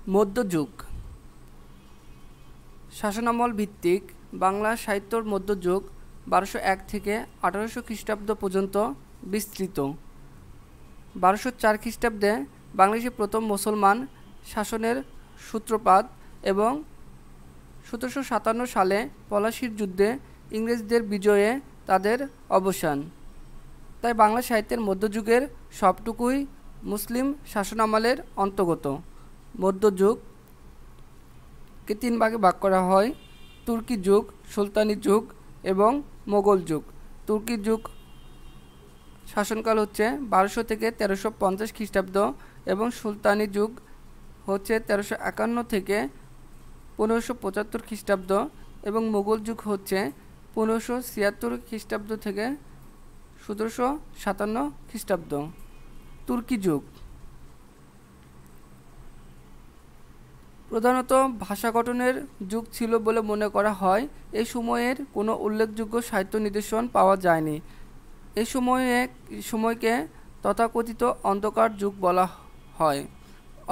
মধ্যযুগ শাসনামল ভিত্তিক বাংলা সাহিত্যর মধ্যযুগ ১২০১ থেকে ১৮০০ খ্রিস্টাব্দ পর্যন্ত বিস্তৃত। ১২০৪ খ্রিস্টাব্দে বাংলাদেশে প্রথম মুসলমান শাসনের সূত্রপাত এবং ১৭৫৭ সালে পলাশীর যুদ্ধে ইংরেজদের বিজয়ে তাদের অবসান। তাই বাংলা সাহিত্যের মধ্যযুগের সবটুকুই মুসলিম শাসনামলের অন্তর্গত। মধ্যযুগকে তিন ভাগে ভাগ করা হয়: তুর্কি যুগ, সুলতানি যুগ এবং মোগল যুগ। তুর্কি যুগ শাসনকাল হচ্ছে ১২০০ থেকে ১৩৫০ খ্রিস্টাব্দ এবং সুলতানি যুগ হচ্ছে ১৩৫১ থেকে ১৫৭৫ খ্রিস্টাব্দ এবং মোগল যুগ হচ্ছে ১৫৭৬ খ্রিস্টাব্দ থেকে ১৭৫৭ খ্রিস্টাব্দ। তুর্কি যুগ প্রধানত ভাষা গঠনের যুগ ছিল বলে মনে করা হয়। এই সময়ের কোনো উল্লেখযোগ্য সাহিত্য নিদর্শন পাওয়া যায়নি। এই সময়কে তথাকথিত অন্ধকার যুগ বলা হয়,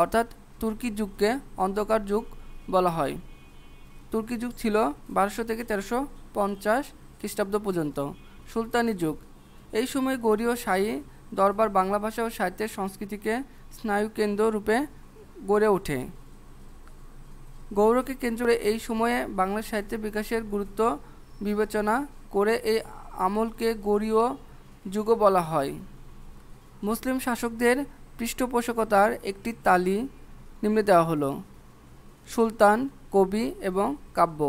অর্থাৎ তুর্কি যুগকে অন্ধকার যুগ বলা হয়। তুর্কি যুগ ছিল ১২০০ থেকে ১৩৫০ খ্রিস্টাব্দ পর্যন্ত। সুলতানি যুগ এই সময় গৌড়ী ও শাহী দরবার বাংলা ভাষা ও সাহিত্যের সংস্কৃতিকে স্নায়ুকেন্দ্র রূপে গড়ে ওঠে। গৌড়কে কেন্দ্র করে এই সময়ে বাংলা সাহিত্যের বিকাশের গুরুত্ব বিবেচনা করে এই আমলকে গৌড়ীয় যুগও বলা হয়। মুসলিম শাসকদের পৃষ্ঠপোষকতার একটি তালি নিম্নে দেওয়া হলো: সুলতান, কবি এবং কাব্য।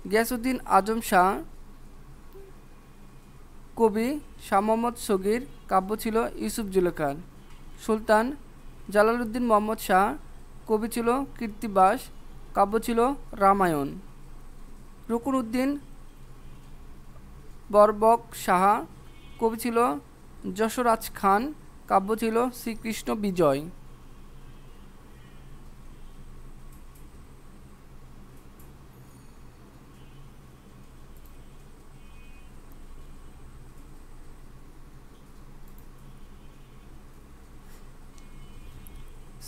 গিয়াসউদ্দিন আজম শাহ কবি শাহ মোহাম্মদ সগীর, কাব্য ছিল ইউসুফ জুলেখার। সুলতান জালালউদ্দিন মোহাম্মদ শাহ কবি ছিল কীর্তিবাস, কাব্য ছিল রামায়ণ। রুকন উদ্দিন বরবক শাহ কবি ছিল যশোরাজ খান, কাব্য ছিল শ্রীকৃষ্ণ বিজয়।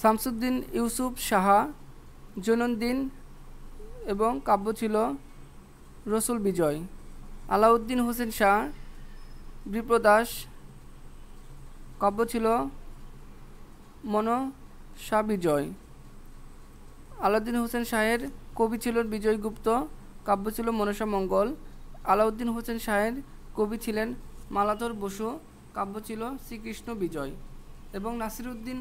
শামসুদ্দিন ইউসুফ শাহ জৈনুদ্দিন এবং কাব্য ছিল রসুল বিজয়। আলাউদ্দিন হোসেন শাহ বিপ্রদাস, কাব্য ছিল মনসা বিজয়। আলাউদ্দিন হোসেন শাহের কবি ছিলেন বিজয়গুপ্ত, কাব্য ছিল মনসা মঙ্গল। আলাউদ্দিন হোসেন শাহের কবি ছিলেন মালাধর বসু, কাব্য ছিল শ্রীকৃষ্ণ বিজয়। এবং নাসিরউদ্দিন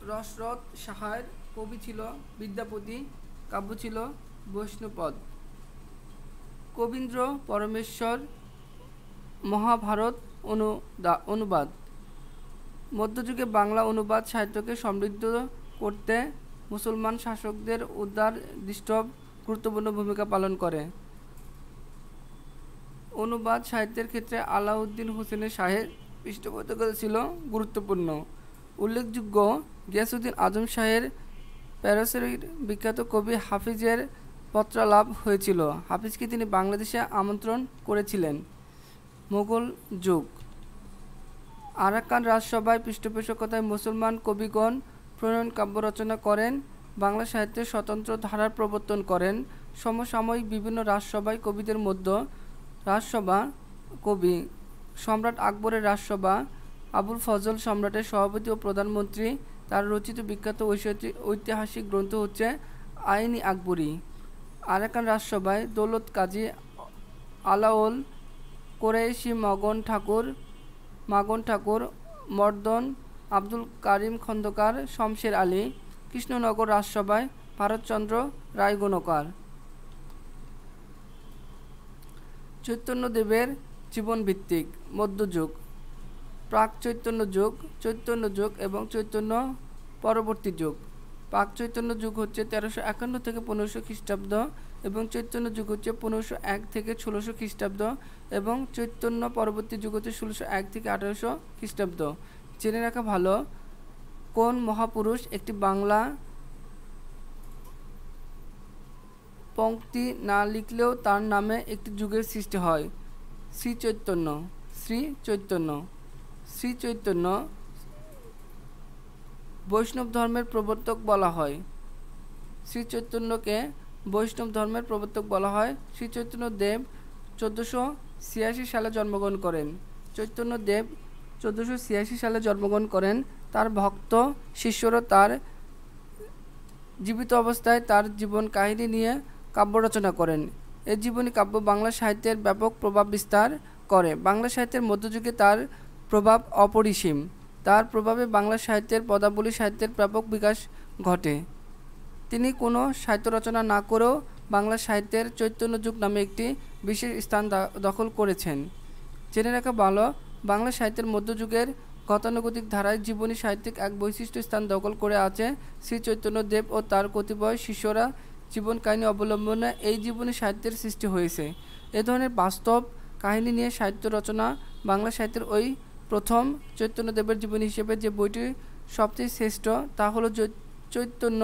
রসরত শাহের কবি ছিল বিদ্যাপতি, কাব্য ছিল বৈষ্ণবপদ। কবীন্দ্র পরমেশ্বর মহাভারত অনুবাদ। মধ্যযুগে বাংলা অনুবাদ সাহিত্যকে সমৃদ্ধ করতে মুসলমান শাসকদের উদার দৃষ্টি গুরুত্বপূর্ণ ভূমিকা পালন করে। অনুবাদ সাহিত্যের ক্ষেত্রে আলাউদ্দিন হোসেন শাহের পৃষ্ঠপোষকতা ছিল গুরুত্বপূর্ণ। উল্লেখযোগ্য, গিয়াসউদ্দিন আজম শাহের প্যারিসের বিখ্যাত কবি হাফিজের পত্রালাপ হয়েছিল। হাফিজকে তিনি বাংলাদেশে আমন্ত্রণ করেছিলেন। মোগল যুগ আরাকান রাজসভায় পৃষ্ঠপোষকতায় মুসলমান কবিগণ প্রণয়ন কাব্য রচনা করেন, বাংলা সাহিত্যের স্বতন্ত্র ধারার প্রবর্তন করেন। সমসাময়িক বিভিন্ন রাজসভায় কবিদের মধ্যে রাজসভা কবি সম্রাট আকবরের রাজসভা, আবুল ফজল সম্রাটের সভাপতি ও প্রধানমন্ত্রী। তার রচিত বিখ্যাত ঐতিহাসিক গ্রন্থ হচ্ছে আইন-ই আকবরী। আরাকান রাজসভায় দৌলত কাজী আলাওল কোরাইশি, মাগন ঠাকুর, মর্দন, আব্দুল কারিম খন্দকার, শমশের আলী। কৃষ্ণনগর রাজসভায় ভারতচন্দ্র রায়গণকার। চৈতন্যদেবের জীবনভিত্তিক মধ্যযুগ প্রাক চৈতন্য যুগ, চৈতন্য যুগ এবং চৈতন্য পরবর্তী যুগ। প্রাক চৈতন্য যুগ হচ্ছে ১৩৫১ থেকে ১৫০০ খ্রিস্টাব্দ এবং চৈতন্য যুগ হচ্ছে ১৫০১ থেকে ১৬০০ খ্রিস্টাব্দ এবং চৈতন্য পরবর্তী যুগ হচ্ছে ১৬০১ থেকে ১৮০০ খ্রিস্টাব্দ। জেনে রাখা ভালো, কোন মহাপুরুষ একটি বাংলা পংক্তি না লিখলেও তার নামে একটি যুগের সৃষ্টি হয়। শ্রী চৈতন্য বৈষ্ণব ধর্মের প্রবর্তক বলা হয়। শ্রী চৈতন্যকে বৈষ্ণব ধর্মের প্রবর্তক বলা হয়। শ্রী চৈতন্যদেব 1486 সালে জন্মগ্রহণ করেন। চৈতন্যদেব 1486 সালে জন্মগ্রহণ করেন। তার ভক্ত শিষ্যরা তার জীবিত অবস্থায় তার জীবন কাহিনী নিয়ে কাব্য রচনা করেন। এই জীবনী কাব্য বাংলা সাহিত্যের ব্যাপক প্রভাব বিস্তার করে। বাংলা সাহিত্যের মধ্যযুগে তার প্রভাব অপরিসীম। তার প্রভাবে বাংলা সাহিত্যের পদাবলী সাহিত্যের ব্যাপক বিকাশ ঘটে। তিনি কোনো সাহিত্য রচনা না করেও বাংলা সাহিত্যের চৈতন্য যুগ নামে একটি বিশেষ স্থান দখল করেছেন। জেনে রাখা ভালো, বাংলা সাহিত্যের মধ্যযুগের গতানুগতিক ধারায় জীবনী সাহিত্যিক এক বৈশিষ্ট্য স্থান দখল করে আছে। শ্রী চৈতন্যদেব ও তার কতিপয় শিষ্যরা জীবন কাহিনী অবলম্বনে এই জীবনী সাহিত্যের সৃষ্টি হয়েছে। এ ধরনের বাস্তব কাহিনী নিয়ে সাহিত্য রচনা বাংলা সাহিত্যের ওই প্রথম। চৈতন্যদেবের জীবনী হিসেবে যে বইটি সবচেয়ে শ্রেষ্ঠ তা হলো চৈতন্য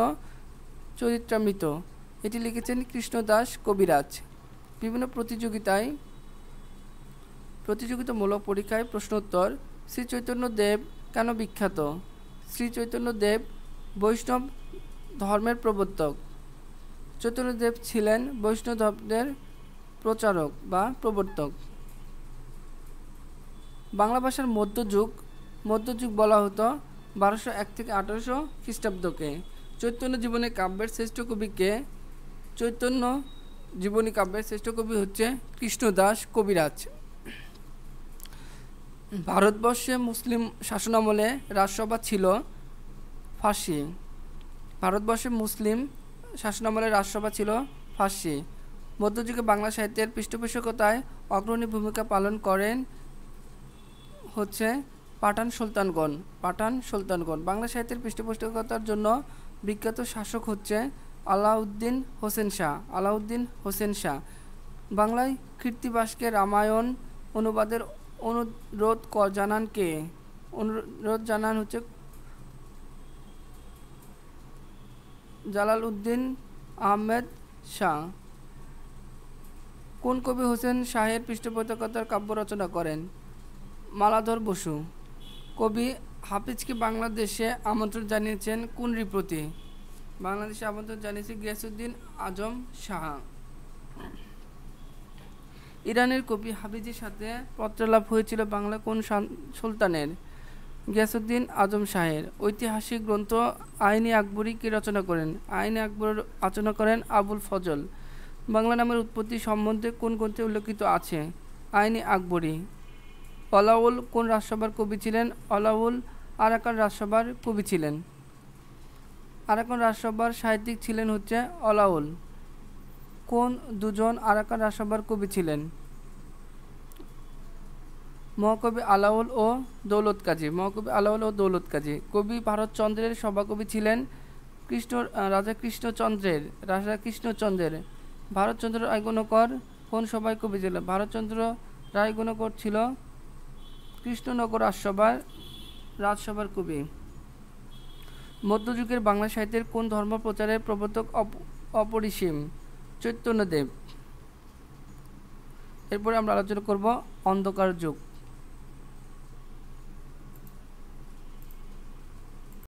চরিত্রামৃত। এটি লিখেছেন কৃষ্ণদাস কবিরাজ। বিভিন্ন প্রতিযোগিতামূলক পরীক্ষায় প্রশ্নোত্তর। শ্রী চৈতন্যদেব কেন বিখ্যাত? শ্রী চৈতন্যদেব বৈষ্ণব ধর্মের প্রবর্তক। চৈতন্যদেব ছিলেন বৈষ্ণব ধর্মের প্রচারক বা প্রবর্তক। বাংলা ভাষার মধ্যযুগ বলা হতো 1201 থেকে 1800 খ্রিস্টাব্দকে। চৈতন্য জীবনী কাব্যের শ্রেষ্ঠ কবিকে? চৈতন্য জীবনী কাব্যের শ্রেষ্ঠ কবি হচ্ছে কৃষ্ণদাস কবিরাজ। ভারতবর্ষে মুসলিম শাসনামলে রাজসভা ছিল ফার্সি। ভারতবর্ষে মুসলিম শাসনামলে রাজসভা ছিল ফার্সি। মধ্যযুগে বাংলা সাহিত্যের পৃষ্ঠপোষকতায় অগ্রণী ভূমিকা পালন করেন হচ্ছে পাঠান সুলতানগণ। বাংলা সাহিত্যের পৃষ্ঠপোষকতার জন্য বিখ্যাত শাসক হচ্ছে আলাউদ্দিন হোসেন শাহ। বাংলায় কৃত্তিবাসকে রামায়ণ অনুবাদের অনুরোধ জানান হচ্ছে জালালউদ্দিন আহমেদ শাহ। কোন কবি হোসেন শাহের পৃষ্ঠপোষকতার কাব্য রচনা করেন? মালাধর বসু। কবি হাফিজকে বাংলাদেশে আমন্ত্রণ জানিয়েছেন কোন নৃপতি? বাংলাদেশে আমন্ত্রণ জানিয়েছে গিয়াসউদ্দিন আজম শাহ। ইরানের কবি হাফিজের সাথে পত্রালাপ হয়েছিল বাংলা কোন সুলতানের? গিয়াসউদ্দিন আজম শাহের। ঐতিহাসিক গ্রন্থ আইন-ই আকবরী কে রচনা করেন? আইন-ই আকবর রচনা করেন আবুল ফজল। বাংলা নামের উৎপত্তি সম্বন্ধে কোন গ্রন্থে উল্লেখিত আছে? আইন-ই আকবরী। অলাউল কোন রাজসভার কবি ছিলেন? অলাউল আরাকান রাজসভার কবি ছিলেন। আরাকান রাজসভার সাহিত্যিক ছিলেন হচ্ছে অলাউল। কোন দুজন আরাকান রাজসভার কবি ছিলেন? মহাকবি আলাউল ও দৌলত কাজী। কবি ভারতচন্দ্রের সভাকবি ছিলেন রাজা কৃষ্ণচন্দ্রের। ভারতচন্দ্র রায়গুণকর কোন সভায় কবি ছিলেন? ভারতচন্দ্র রায়গুণকর ছিল কৃষ্ণনগর রাজসভার কবি। মধ্যযুগের বাংলা সাহিত্যের কোন ধর্ম প্রচারের প্রবর্তক অপরিসীম? চৈতন্যদেব। এরপরে আমরা আলোচনা করব অন্ধকার যুগ।